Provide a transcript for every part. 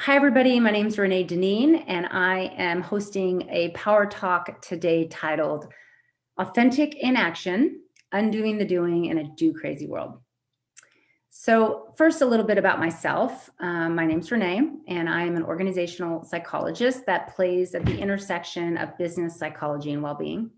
Hi, everybody. My name is Renée Dineen, and I am hosting a power talk today titled Authentic Inaction, Undoing the Doing in a Do Crazy World. So first, a little bit about myself. My name is Renée, and I am an organizational psychologist that plays at the intersection of business, psychology, and well-being.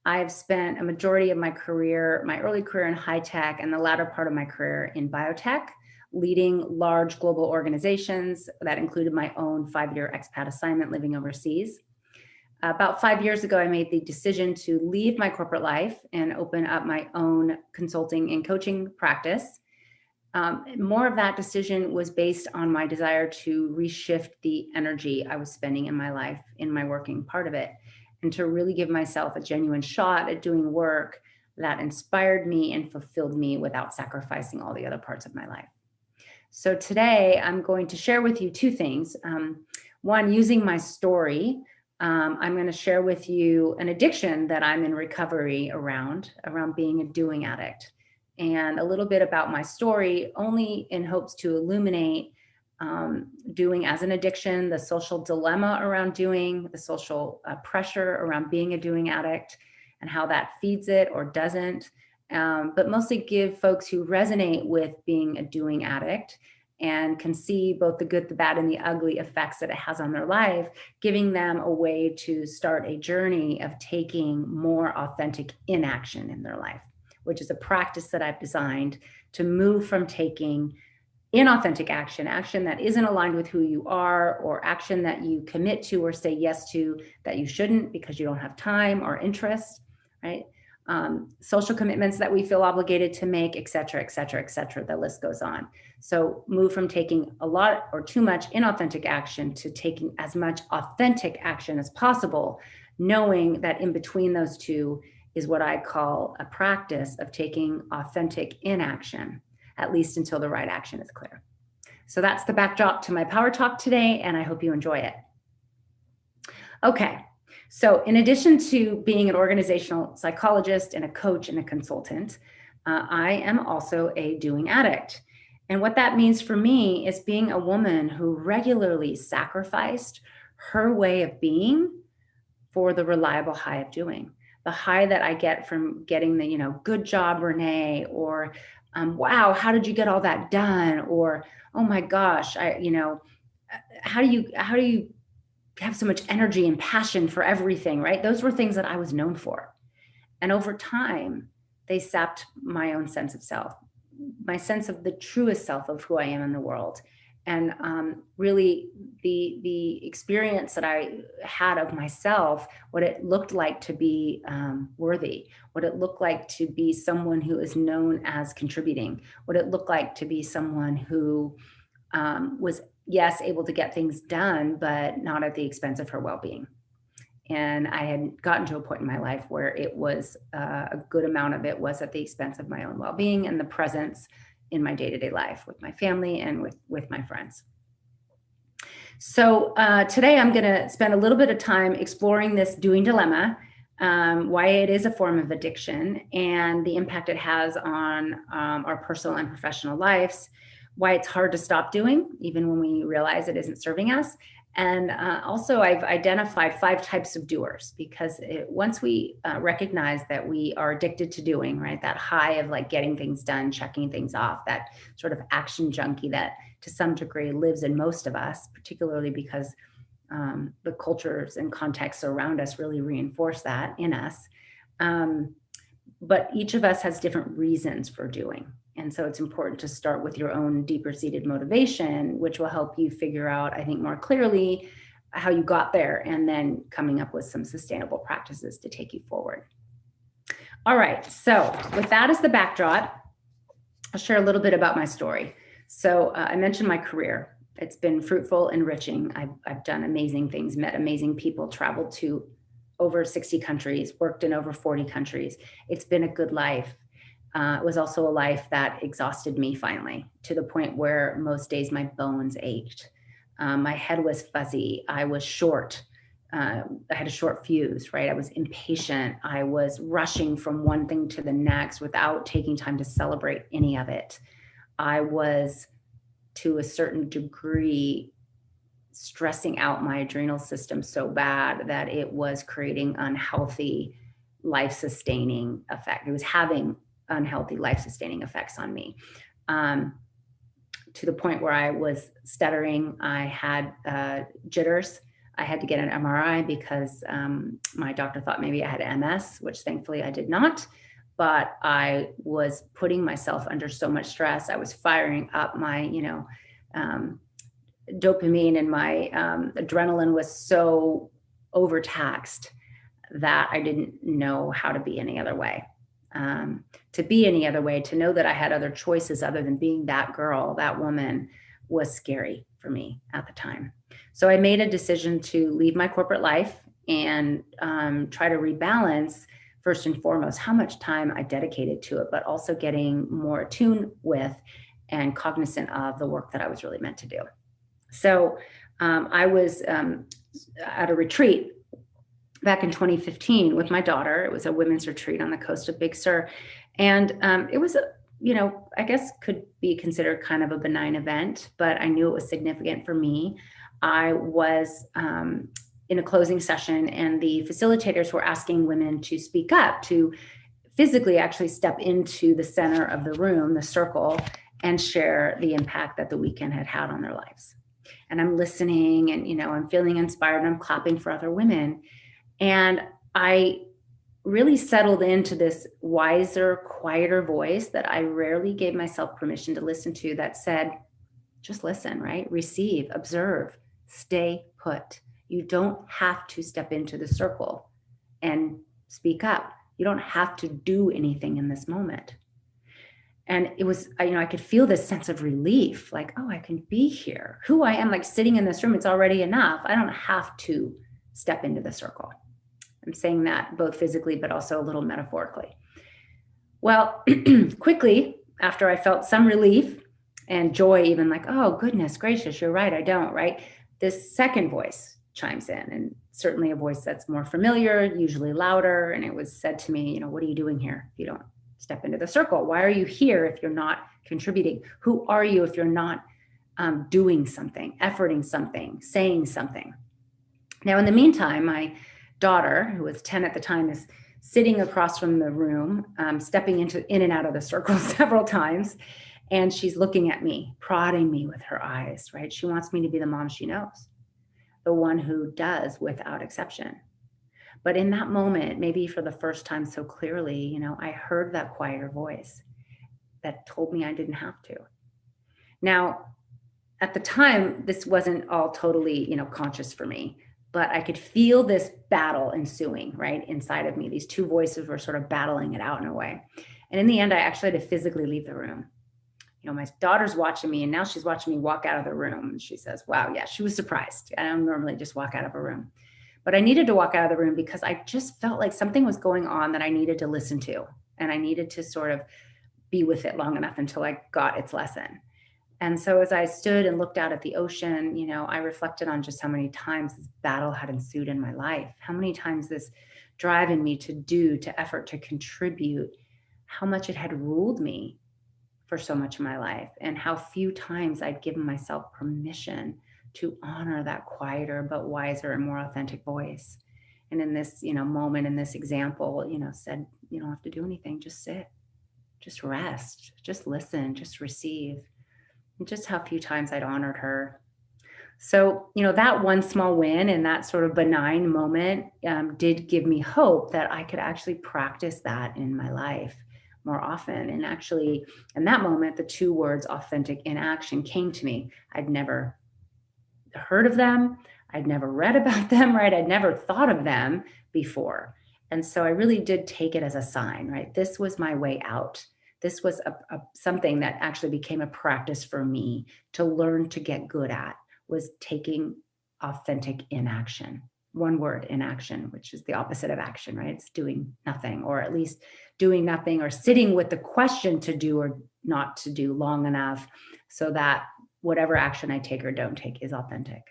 I've spent a majority of my career, my early career in high tech and the latter part of my career in biotech, leading large global organizations that included my own 5-year expat assignment living overseas. About 5 years ago, I made the decision to leave my corporate life and open up my own consulting and coaching practice. More of that decision was based on my desire to reshift the energy I was spending in my life, in my working part of it, and to really give myself a genuine shot at doing work that inspired me and fulfilled me without sacrificing all the other parts of my life. So today I'm going to share with you two things. One, using my story, I'm going to share with you an addiction that I'm in recovery around being a doing addict, and a little bit about my story, only in hopes to illuminate doing as an addiction, the social dilemma around doing, the social pressure around being a doing addict, and how that feeds it or doesn't. But mostly give folks who resonate with being a doing addict and can see both the good, the bad, and the ugly effects that it has on their life, giving them a way to start a journey of taking more authentic inaction in their life, which is a practice that I've designed to move from taking inauthentic action, action that isn't aligned with who you are, or action that you commit to or say yes to that you shouldn't because you don't have time or interest, right? Social commitments that we feel obligated to make, et cetera, et cetera, et cetera. The list goes on. So move from taking a lot or too much inauthentic action to taking as much authentic action as possible, knowing that in between those two is what I call a practice of taking authentic inaction, at least until the right action is clear. So that's the backdrop to my power talk today, and I hope you enjoy it. Okay. So in addition to being an organizational psychologist and a coach and a consultant, I am also a doing addict. And what that means for me is being a woman who regularly sacrificed her way of being for the reliable high of doing. The high that I get from getting the, good job, Renee, or wow, how did you get all that done? Or, oh my gosh, how do you have so much energy and passion for everything, right? Those were things that I was known for. And over time, they sapped my own sense of self, my sense of the truest self of who I am in the world. And really the experience that I had of myself, what it looked like to be worthy, what it looked like to be someone who is known as contributing, what it looked like to be someone who was, yes, able to get things done, but not at the expense of her well-being. And I had gotten to a point in my life where it was a good amount of it was at the expense of my own well-being and the presence in my day-to-day life with my family and with my friends. So today I'm going to spend a little bit of time exploring this doing dilemma, why it is a form of addiction and the impact it has on our personal and professional lives, why it's hard to stop doing, even when we realize it isn't serving us. And also I've identified 5 types of doers, because once we recognize that we are addicted to doing, right, that high of like getting things done, checking things off, that sort of action junkie that to some degree lives in most of us, particularly because the cultures and contexts around us really reinforce that in us. But each of us has different reasons for doing. And so it's important to start with your own deeper seated motivation, which will help you figure out, I think, more clearly how you got there, and then coming up with some sustainable practices to take you forward. All right, so with that as the backdrop, I'll share a little bit about my story. So I mentioned my career. It's been fruitful, enriching. I've done amazing things, met amazing people, traveled to over 60 countries, worked in over 40 countries. It's been a good life. It was also a life that exhausted me finally, to the point where most days my bones ached. My head was fuzzy. I was short. I had a short fuse, right? I was impatient. I was rushing from one thing to the next without taking time to celebrate any of it. I was, to a certain degree, stressing out my adrenal system so bad that it was creating unhealthy life-sustaining effect. It was having unhealthy life-sustaining effects on me, to the point where I was stuttering. I had jitters. I had to get an MRI because my doctor thought maybe I had MS, which thankfully I did not. But I was putting myself under so much stress. I was firing up my, dopamine, and my adrenaline was so overtaxed that I didn't know how to be any other way. To be any other way, to know that I had other choices other than being that girl, that woman, was scary for me at the time. So I made a decision to leave my corporate life and try to rebalance, first and foremost, how much time I dedicated to it, but also getting more attuned with and cognizant of the work that I was really meant to do. So I was at a retreat back in 2015 with my daughter. It was a women's retreat on the coast of Big Sur. And it was, I guess could be considered kind of a benign event, but I knew it was significant for me. I was in a closing session, and the facilitators were asking women to speak up, to physically actually step into the center of the room, the circle, and share the impact that the weekend had had on their lives. And I'm listening, and, I'm feeling inspired, and I'm clapping for other women. And I really settled into this wiser, quieter voice that I rarely gave myself permission to listen to, that said, just listen, right? Receive, observe, stay put. You don't have to step into the circle and speak up. You don't have to do anything in this moment. And it was, I could feel this sense of relief, like, oh, I can be here. Who I am, like sitting in this room, it's already enough. I don't have to step into the circle. I'm saying that both physically, but also a little metaphorically. Well, quickly after I felt some relief and joy, even like, oh, goodness gracious, you're right, I don't, right? This second voice chimes in, and certainly a voice that's more familiar, usually louder. And it was said to me, what are you doing here if you don't step into the circle? Why are you here if you're not contributing? Who are you if you're not doing something, efforting something, saying something? Now, in the meantime, my daughter, who was 10 at the time, is sitting across from the room, stepping in and out of the circle several times. And she's looking at me, prodding me with her eyes, right? She wants me to be the mom she knows, the one who does without exception. But in that moment, maybe for the first time so clearly, I heard that quieter voice that told me I didn't have to. Now, at the time, this wasn't all totally, conscious for me, but I could feel this battle ensuing right inside of me. These two voices were sort of battling it out in a way. And in the end, I actually had to physically leave the room. My daughter's watching me, and now she's watching me walk out of the room. And she says, wow, yeah, she was surprised. I don't normally just walk out of a room. But I needed to walk out of the room because I just felt like something was going on that I needed to listen to. And I needed to sort of be with it long enough until I got its lesson. And so as I stood and looked out at the ocean, I reflected on just how many times this battle had ensued in my life, how many times this drive in me to do, to effort, to contribute, how much it had ruled me for so much of my life, and how few times I'd given myself permission to honor that quieter but wiser and more authentic voice. And in this, moment, in this example, said, you don't have to do anything, just sit, just rest, just listen, just receive. And just how few times I'd honored her. So, that one small win and that sort of benign moment did give me hope that I could actually practice that in my life more often. And actually, in that moment, the two words authentic inaction came to me. I'd never heard of them. I'd never read about them, right? I'd never thought of them before. And so I really did take it as a sign, right? This was my way out. This was something that actually became a practice for me to learn to get good at, was taking authentic inaction. One word, inaction, which is the opposite of action, right? It's doing nothing, or at least doing nothing, or sitting with the question to do or not to do long enough so that whatever action I take or don't take is authentic.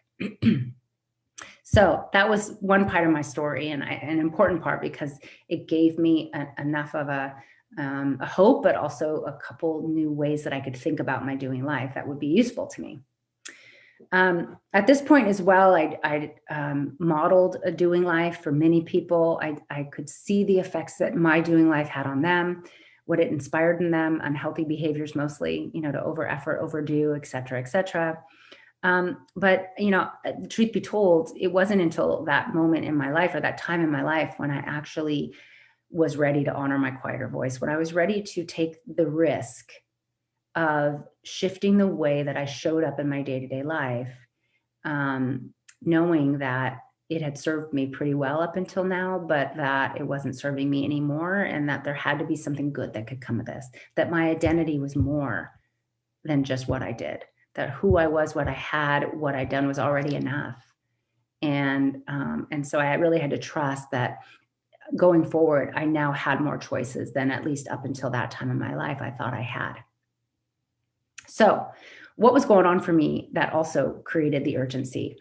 So that was one part of my story, and an important part, because it gave me enough of a hope, but also a couple new ways that I could think about my doing life that would be useful to me. At this point as well, I modeled a doing life for many people. I could see the effects that my doing life had on them, what it inspired in them, unhealthy behaviors mostly, to over effort, overdo, et cetera, et cetera. But, the truth be told, it wasn't until that moment in my life or that time in my life when I actually was ready to honor my quieter voice, when I was ready to take the risk of shifting the way that I showed up in my day-to-day life, knowing that it had served me pretty well up until now, but that it wasn't serving me anymore, and that there had to be something good that could come of this, that my identity was more than just what I did, that who I was, what I had, what I'd done was already enough. And so I really had to trust that going forward, I now had more choices than at least up until that time in my life I thought I had. So what was going on for me that also created the urgency?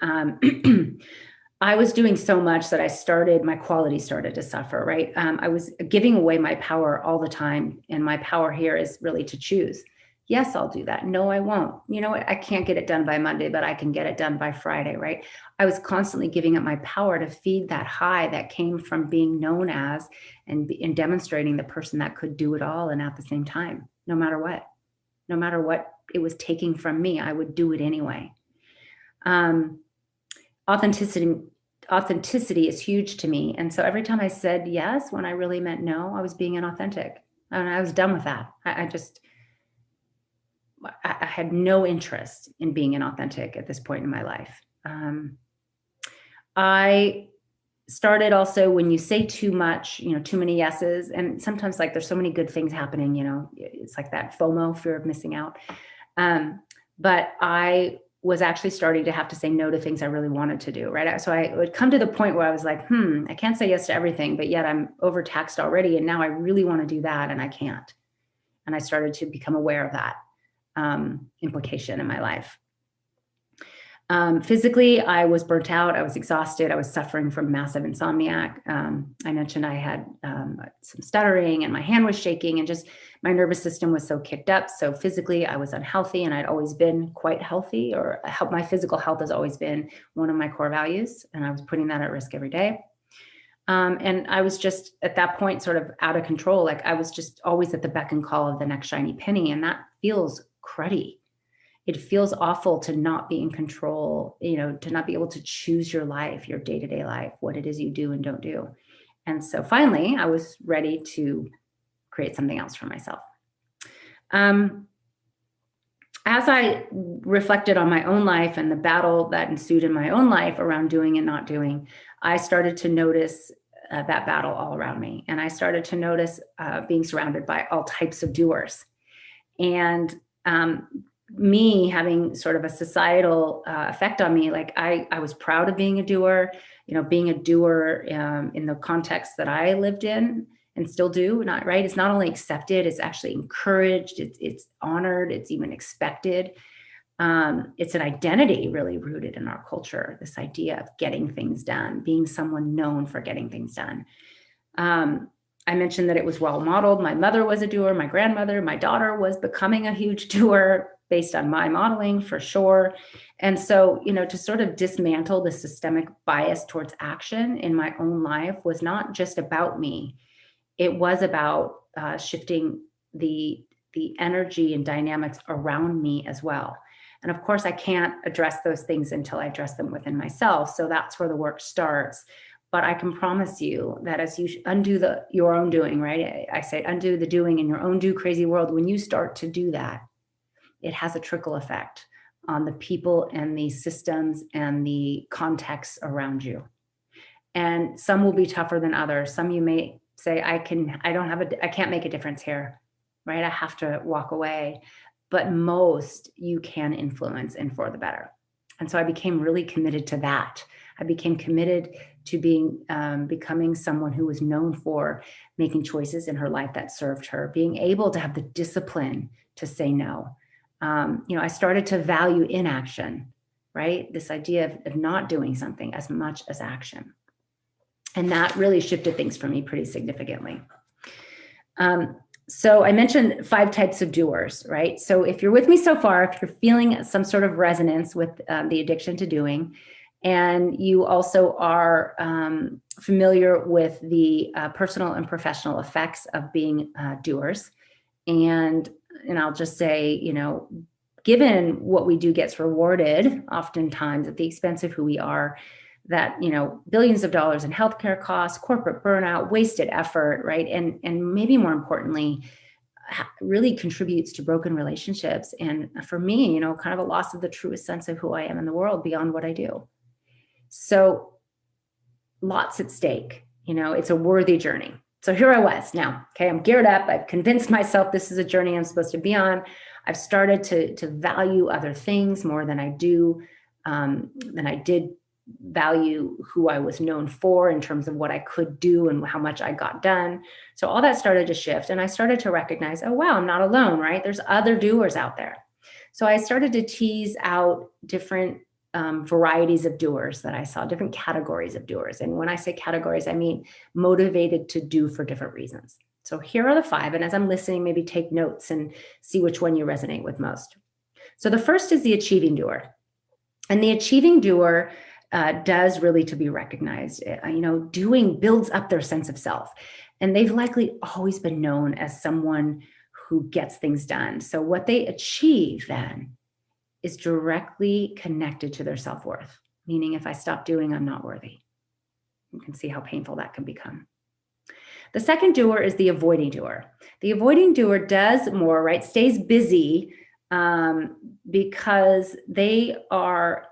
I was doing so much that my quality started to suffer, right? I was giving away my power all the time. And my power here is really to choose. Yes, I'll do that. No, I won't. You know what? I can't get it done by Monday, but I can get it done by Friday, right? I was constantly giving up my power to feed that high that came from being known as and demonstrating the person that could do it all and at the same time, no matter what it was taking from me, I would do it anyway. Authenticity is huge to me. And so every time I said yes, when I really meant no, I was being inauthentic. And I was done with that. I had no interest in being inauthentic at this point in my life. I started also, when you say too much, too many yeses, and sometimes like there's so many good things happening, it's like that FOMO, fear of missing out. But I was actually starting to have to say no to things I really wanted to do, right? So I would come to the point where I was like, I can't say yes to everything, but yet I'm overtaxed already. And now I really want to do that and I can't. And I started to become aware of that implication in my life. Physically, I was burnt out. I was exhausted. I was suffering from massive insomnia. I mentioned I had some stuttering and my hand was shaking and just my nervous system was so kicked up. So physically, I was unhealthy, and I'd always been quite healthy, or my physical health has always been one of my core values. And I was putting that at risk every day. And I was just at that point sort of out of control. Like I was just always at the beck and call of the next shiny penny. And that feels cruddy. It feels awful to not be in control, to not be able to choose your life, your day-to-day life, what it is you do and don't do. And so finally, I was ready to create something else for myself. As I reflected on my own life and the battle that ensued in my own life around doing and not doing, I started to notice that battle all around me. And I started to notice being surrounded by all types of doers. And me having sort of a societal effect on me, like I was proud of being a doer, being a doer in the context that I lived in and still do, right? It's not only accepted, it's actually encouraged, it's honored, it's even expected. It's an identity really rooted in our culture, this idea of getting things done, being someone known for getting things done. I mentioned that it was well modeled. My mother was a doer, my grandmother, my daughter was becoming a huge doer based on my modeling for sure. And so, to sort of dismantle the systemic bias towards action in my own life was not just about me. It was about shifting the energy and dynamics around me as well. And of course, I can't address those things until I address them within myself. So that's where the work starts. But I can promise you that as you undo your own doing, right? I say undo the doing in your own do crazy world. When you start to do that, it has a trickle effect on the people and the systems and the contexts around you. And some will be tougher than others. Some you may say, I can't make a difference here, right? I have to walk away. But most you can influence, and for the better. And so I became really committed to that. I became committed to becoming someone who was known for making choices in her life that served her, being able to have the discipline to say no. I started to value inaction, right? This idea of not doing something as much as action. And that really shifted things for me pretty significantly. So I mentioned 5 types of doers, right? So if you're with me so far, if you're feeling some sort of resonance with the addiction to doing, and you also are familiar with the personal and professional effects of being doers, and I'll just say, given what we do gets rewarded oftentimes at the expense of who we are, that billions of dollars in healthcare costs, corporate burnout, wasted effort, right? And maybe more importantly, really contributes to broken relationships. And for me, kind of a loss of the truest sense of who I am in the world beyond what I do. So lots at stake. It's a worthy journey. So here I was now. Okay, I'm geared up. I've convinced myself this is a journey I'm supposed to be on. I've started to value other things more than I did value who I was known for in terms of what I could do and how much I got done. So all that started to shift, and I started to recognize, oh, wow, I'm not alone, right? There's other doers out there. So I started to tease out different varieties of doers that I saw, different categories of doers. And when I say categories, I mean motivated to do for different reasons. So here are the 5. And as I'm listening, maybe take notes and see which one you resonate with most. So the first is the achieving doer. And the achieving doer does really to be recognized. Doing builds up their sense of self. And they've likely always been known as someone who gets things done. So what they achieve then is directly connected to their self-worth, meaning if I stop doing, I'm not worthy. You can see how painful that can become. The second doer is the avoiding doer. The avoiding doer does more, right? Stays busy because they are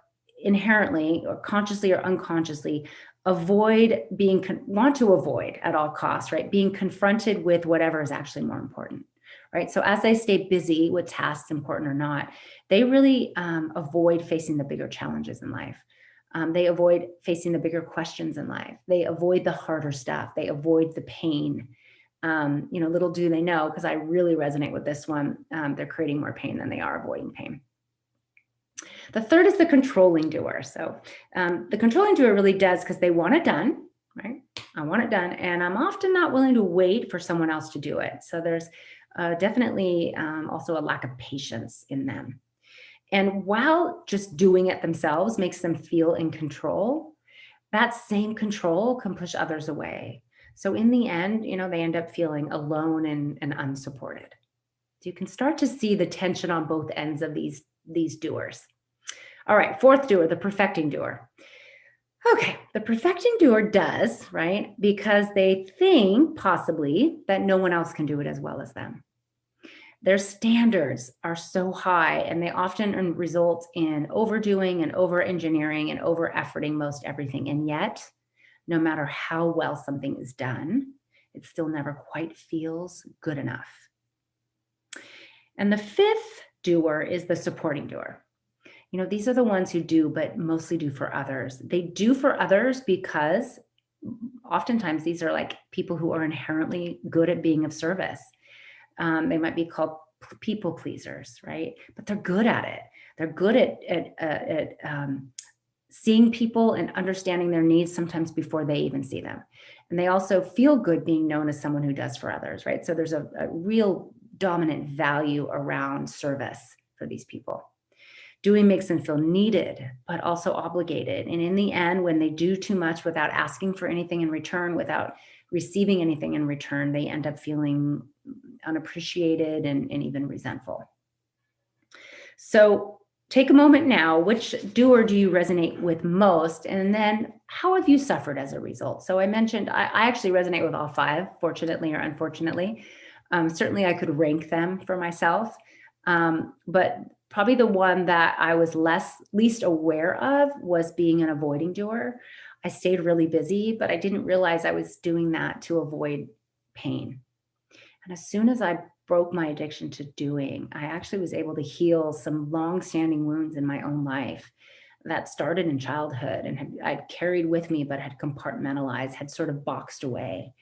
inherently, or consciously or unconsciously, want to avoid at all costs, right? Being confronted with whatever is actually more important, right? So as they stay busy with tasks, important or not, they really avoid facing the bigger challenges in life. They avoid facing the bigger questions in life. They avoid the harder stuff. They avoid the pain. Little do they know, because I really resonate with this one, they're creating more pain than they are avoiding pain. The third is the controlling doer. So the controlling doer really does because they want it done, right? I want it done, and I'm often not willing to wait for someone else to do it. So there's definitely also a lack of patience in them. And while just doing it themselves makes them feel in control, that same control can push others away. So in the end, they end up feeling alone and unsupported. So you can start to see the tension on both ends of these doers. All right, fourth doer, the perfecting doer. Okay, the perfecting doer does, right? Because they think possibly that no one else can do it as well as them. Their standards are so high, and they often result in overdoing and over-engineering and over-efforting most everything. And yet, no matter how well something is done, it still never quite feels good enough. And the fifth doer is the supporting doer. These are the ones who do, but mostly do for others. They do for others because oftentimes these are like people who are inherently good at being of service. They might be called people pleasers, right? But they're good at it. They're good at seeing people and understanding their needs sometimes before they even see them. And they also feel good being known as someone who does for others, right? So there's a real dominant value around service for these people. Doing makes them feel needed, but also obligated. And in the end, when they do too much without asking for anything in return, without receiving anything in return, they end up feeling unappreciated and even resentful. So take a moment now. Which doer do you resonate with most? And then how have you suffered as a result? So I mentioned, I actually resonate with all 5, fortunately or unfortunately. Certainly I could rank them for myself, but probably the one that I was least aware of was being an avoiding doer. I stayed really busy, but I didn't realize I was doing that to avoid pain. And as soon as I broke my addiction to doing, I actually was able to heal some long-standing wounds in my own life that started in childhood and I'd carried with me, but had compartmentalized, had sort of boxed away.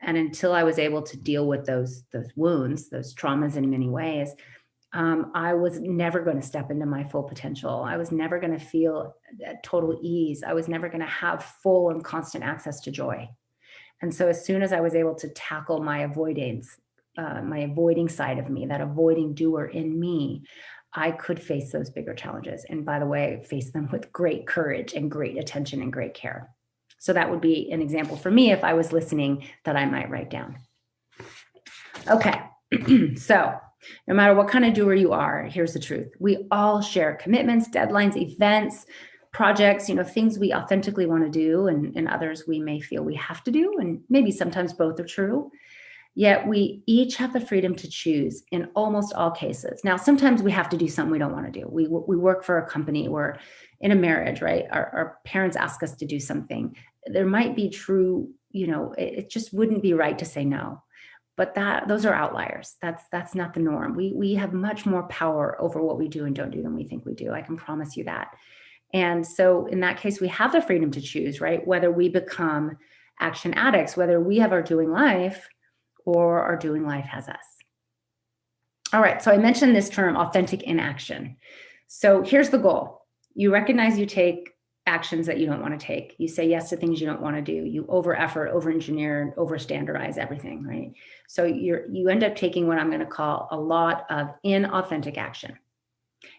And until I was able to deal with those wounds, those traumas in many ways, I was never going to step into my full potential. I was never going to feel total ease. I was never going to have full and constant access to joy. And so as soon as I was able to tackle my avoidance, my avoiding side of me, that avoiding doer in me, I could face those bigger challenges. And by the way, face them with great courage and great attention and great care. So that would be an example for me if I was listening that I might write down. Okay, so no matter what kind of doer you are, here's the truth. We all share commitments, deadlines, events, projects, things we authentically want to do, and others we may feel we have to do, and maybe sometimes both are true. Yet we each have the freedom to choose in almost all cases. Now, sometimes we have to do something we don't want to do. We work for a company, we're in a marriage, right? Our parents ask us to do something. There might be true, it just wouldn't be right to say no. But those are outliers. That's not the norm. We have much more power over what we do and don't do than we think we do. I can promise you that. And so in that case, we have the freedom to choose, right? Whether we become action addicts, whether we have our doing life or our doing life has us. All right, so I mentioned this term, authentic inaction. So here's the goal. You recognize you take actions that you don't want to take. You say yes to things you don't want to do. You over effort, over engineer, over standardize everything, right? So you end up taking what I'm going to call a lot of inauthentic action.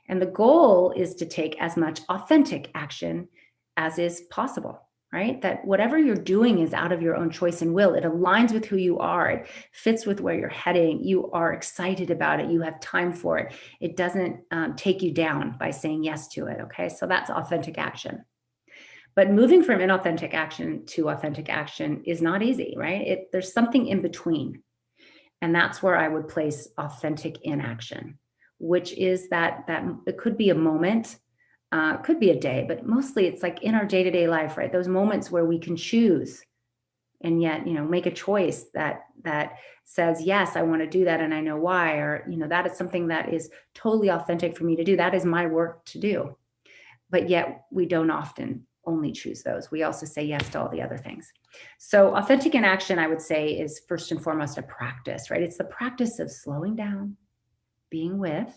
And the goal is to take as much authentic action as is possible, right? That whatever you're doing is out of your own choice and will. It aligns with who you are. It fits with where you're heading. You are excited about it. You have time for it. It doesn't take you down by saying yes to it, okay? So that's authentic action. But moving from inauthentic action to authentic action is not easy, right? There's something in between. And that's where I would place authentic inaction, which is that it could be a moment, could be a day, but mostly it's like in our day-to-day life, right? Those moments where we can choose and yet, make a choice that says, yes, I want to do that and I know why, or, that is something that is totally authentic for me to do. That is my work to do. But yet we don't often only choose those. We also say yes to all the other things. So authentic inaction, I would say, is first and foremost a practice, right? It's the practice of slowing down, being with,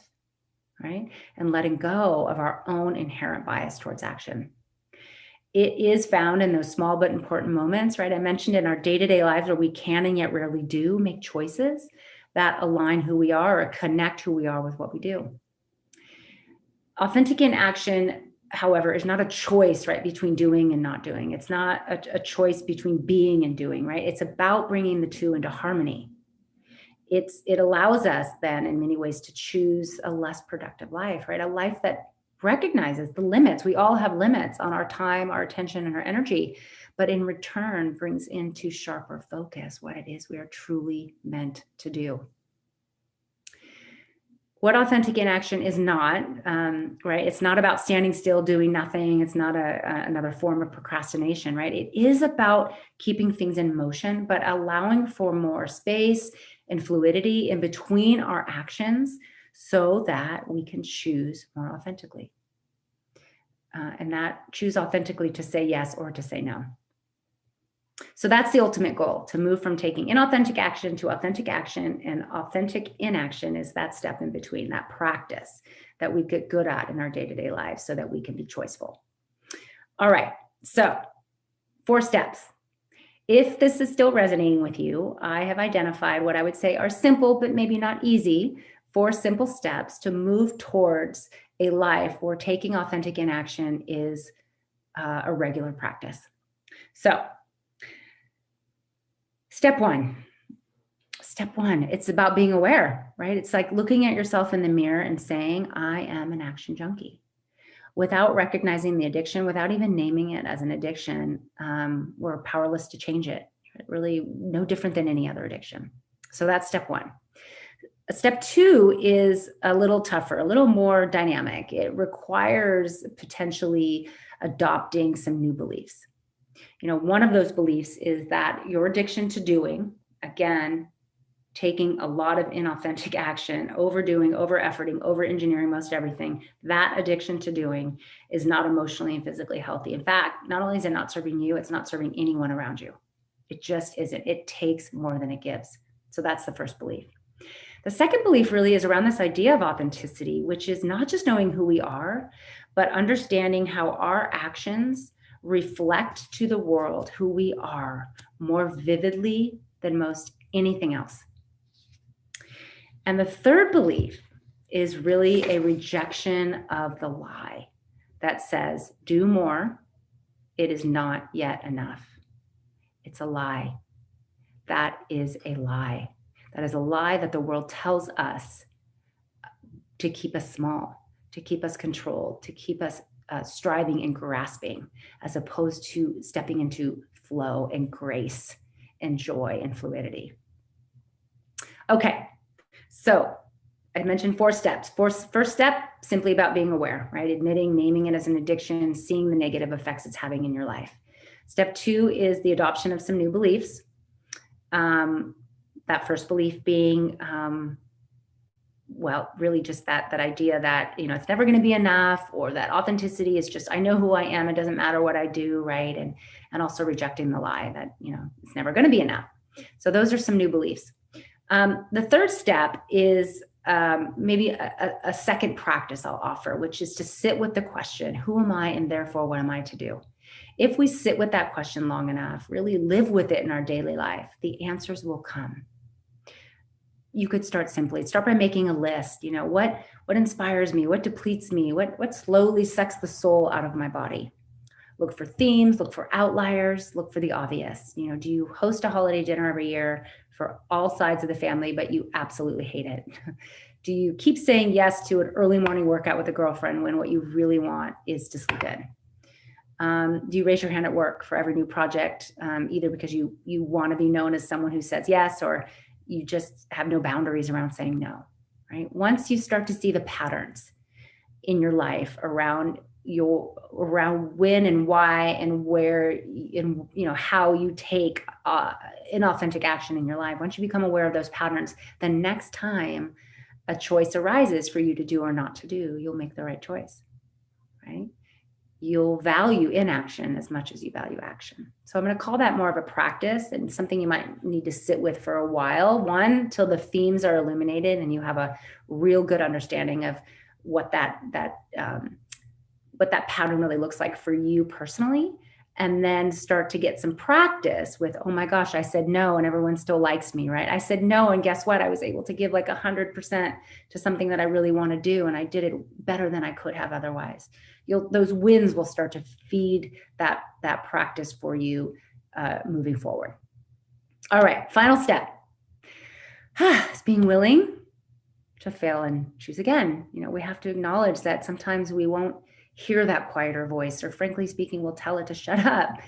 right? And letting go of our own inherent bias towards action. It is found in those small but important moments, right? I mentioned in our day-to-day lives where we can and yet rarely do make choices that align who we are or connect who we are with what we do. Authentic inaction, however, is not a choice, right, between doing and not doing. It's not a choice between being and doing, right? It's about bringing the two into harmony. It allows us then in many ways to choose a less productive life, right? A life that recognizes the limits. We all have limits on our time, our attention, and our energy, but in return brings into sharper focus what it is we are truly meant to do. What authentic inaction is not, right? It's not about standing still, doing nothing. It's not another form of procrastination, right? It is about keeping things in motion, but allowing for more space and fluidity in between our actions so that we can choose more authentically. And that choose authentically to say yes or to say no. So that's the ultimate goal, to move from taking inauthentic action to authentic action, and authentic inaction is that step in between, that practice that we get good at in our day-to-day lives so that we can be choiceful. All right, so 4 steps. If this is still resonating with you, I have identified what I would say are simple, but maybe not easy, 4 simple steps to move towards a life where taking authentic inaction is a regular practice. So, Step one, it's about being aware, right? It's like looking at yourself in the mirror and saying, I am an action junkie. Without recognizing the addiction, without even naming it as an addiction, we're powerless to change it. Really no different than any other addiction. So that's step 1. Step 2 is a little tougher, a little more dynamic. It requires potentially adopting some new beliefs. One of those beliefs is that your addiction to doing, again, taking a lot of inauthentic action, overdoing, over-efforting, over-engineering most everything, that addiction to doing is not emotionally and physically healthy. In fact, not only is it not serving you, it's not serving anyone around you. It just isn't. It takes more than it gives. So that's the first belief. The second belief really is around this idea of authenticity, which is not just knowing who we are, but understanding how our actions reflect to the world who we are more vividly than most anything else. And the third belief is really a rejection of the lie that says, do more, it is not yet enough. It's a lie. That is a lie. That is a lie that the world tells us to keep us small, to keep us controlled, to keep us striving and grasping, as opposed to stepping into flow and grace and joy and fluidity. Okay, so I mentioned 4 steps. First step, simply about being aware, right? Admitting, naming it as an addiction, seeing the negative effects it's having in your life. Step 2 is the adoption of some new beliefs. That first belief being, well, really just that idea that, it's never going to be enough, or that authenticity is just, I know who I am. It doesn't matter what I do, right? And also rejecting the lie that, it's never going to be enough. So those are some new beliefs. The third step is maybe a second practice I'll offer, which is to sit with the question, who am I, and therefore what am I to do? If we sit with that question long enough, really live with it in our daily life, the answers will come. You could start by making a list. What inspires me? What depletes me? What slowly sucks the soul out of my body? Look for themes, look for outliers, look for the obvious. Do you host a holiday dinner every year for all sides of the family, but you absolutely hate it? Do you keep saying yes to an early morning workout with a girlfriend when what you really want is to sleep in? Do you raise your hand at work for every new project, either because you want to be known as someone who says yes, or you just have no boundaries around saying no, right? Once you start to see the patterns in your life around when and why and where, and how you take inauthentic action in your life, once you become aware of those patterns, the next time a choice arises for you to do or not to do, you'll make the right choice, right? You'll value inaction as much as you value action. So I'm going to call that more of a practice and something you might need to sit with for a while. One, till the themes are illuminated and you have a real good understanding of what that pattern really looks like for you personally. And then start to get some practice with, oh my gosh, I said no and everyone still likes me, right? I said no, and guess what? I was able to give like 100% to something that I really want to do, and I did it better than I could have otherwise. Those wins will start to feed that practice for you moving forward. All right, final step is being willing to fail and choose again. We have to acknowledge that sometimes we won't hear that quieter voice, or frankly speaking, we'll tell it to shut up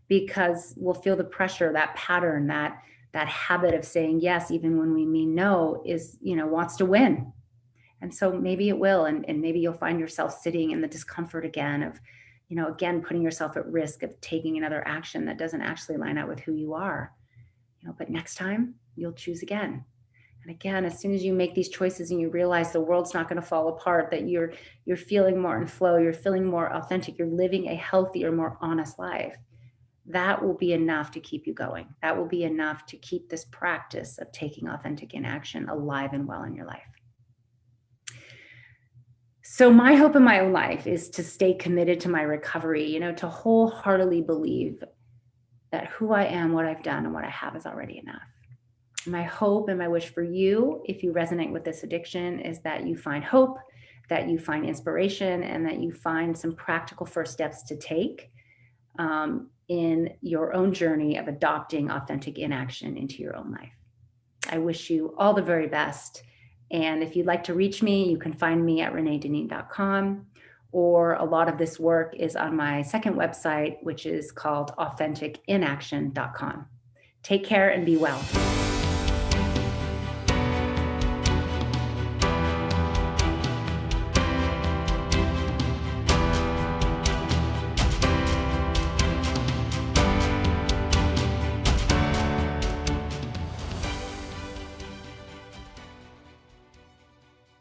because we'll feel the pressure, that pattern, that habit of saying yes, even when we mean no, is, wants to win. And so maybe it will, and maybe you'll find yourself sitting in the discomfort again of, again, putting yourself at risk of taking another action that doesn't actually line up with who you are, but next time you'll choose again. And again, as soon as you make these choices and you realize the world's not going to fall apart, that you're feeling more in flow, you're feeling more authentic, you're living a healthier, more honest life, that will be enough to keep you going. That will be enough to keep this practice of taking authentic inaction alive and well in your life. So my hope in my own life is to stay committed to my recovery, to wholeheartedly believe that who I am, what I've done, and what I have is already enough. My hope and my wish for you, if you resonate with this addiction, is that you find hope, that you find inspiration, and that you find some practical first steps to take in your own journey of adopting authentic inaction into your own life. I wish you all the very best. And if you'd like to reach me, you can find me at reneedineen.com, or a lot of this work is on my second website, which is called AuthenticInaction.com. Take care and be well.